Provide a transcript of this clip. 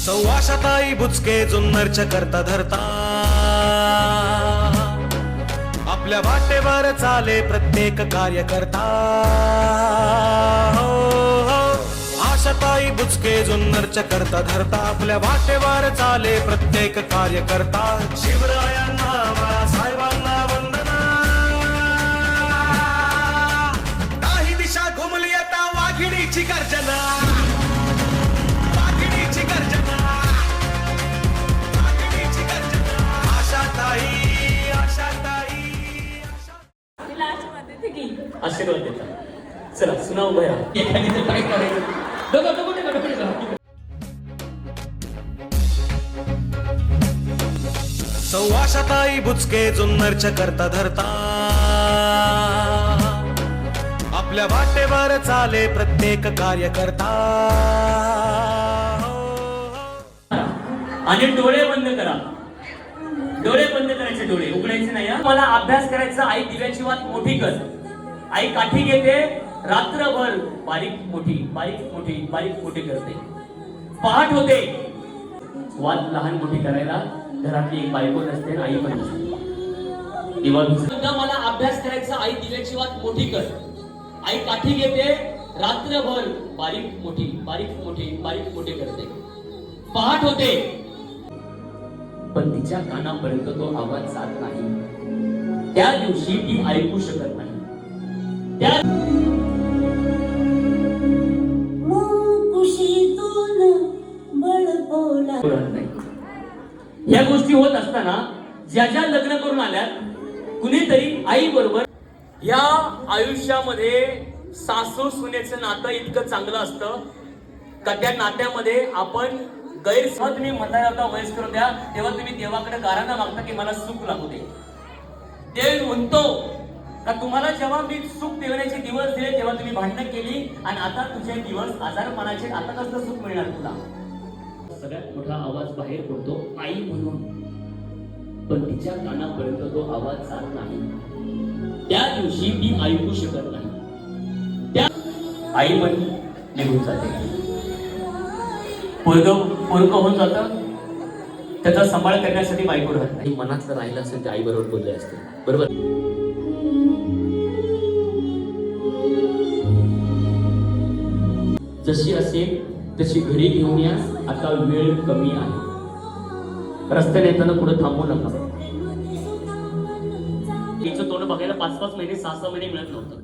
सव्वाशताई बुचके जुन्नरच्या करता धरता आपल्या वाटेवर चाले प्रत्येक कार्यकर्ता हो, हो. आशाताई बुचके जुन्नरच्या करता धरता आपल्या वाटेवर चाले प्रत्येक कार्यकर्ता शिवरायांना बाळासाहेबांना वंदना काही दिशा घुमली आता वाघिणीची गर्जना आशीर्वाद देतात. चला सुनाव भया एखादी तर काय करायचं सव्वाशताई बुचके जुन्नरच्या करता धरता आपल्या वाटेवर चाले प्रत्येक कार्यकर्ता आणि डोळे बंद करा. डोळे बंद करायचे, डोळे उघडायचे नाही. मला अभ्यास करायचा. आई दिव्याची वात मोठी कर. आई काठी घेते रात्रभर बारीक मोठी बारीक मोठी बारीक मोठी करते. पहाट होते वात लहान मोठी करायला घरातली एक बायको नसते, आई पण नसते. दिवा मला अभ्यास करायचा. आई दिव्याची वात मोठी कर. आई काठी घेते रात्रभर बारीक मोठी बारीक मोठी बारीक मोठी करते. पहाट होते पण तिच्या कानापर्यंत तो आवाज जात नाही. त्या दिवशी ती ऐकू शकत नाही. त्या या गोष्टी होत असताना ज्या ज्या लग्न करून आल्यात कुणीतरी आई बरोबर या आयुष्यामध्ये सासू सुनेचं नातं इतकं चांगलं असतं का त्या नात्यामध्ये आपण जेव्हा तुम्ही म्हणता होता वयस करून द्या तेव्हा तुम्ही देवाकडे गारांना मागता की मला सुख लागू दे. देव म्हणतो का तुम्हाला जेव्हा मी सुख देण्याचे दिवस दिले तेव्हा तुम्ही भांडणं केली आणि आता तुझे दिवस आजारपणाचे, आता कसलं सुख मिळणार तुला. सगळ्यात मोठा आवाज बाहेर पडतो आई म्हणून, पण तिच्या कानापर्यंत तो आवाज जात नाही. त्या दिवशी ती ऐकू शकत नाही. त्या आई पण निघून जाते. पोरग होऊन जातं, त्याचा सांभाळ करण्यासाठी बायको राहत नाही. मनातलं राहिलं असेल ते आई बरोबर बोलले असते. बरोबर. जशी असेल तशी घरी घेऊन या, आता वेळ कमी आहे. रस्त्याने येताना पुढे थांबू नका. तिचं तोंड बघायला 5-5 महिने 6-6 महिने मिळत नव्हतं.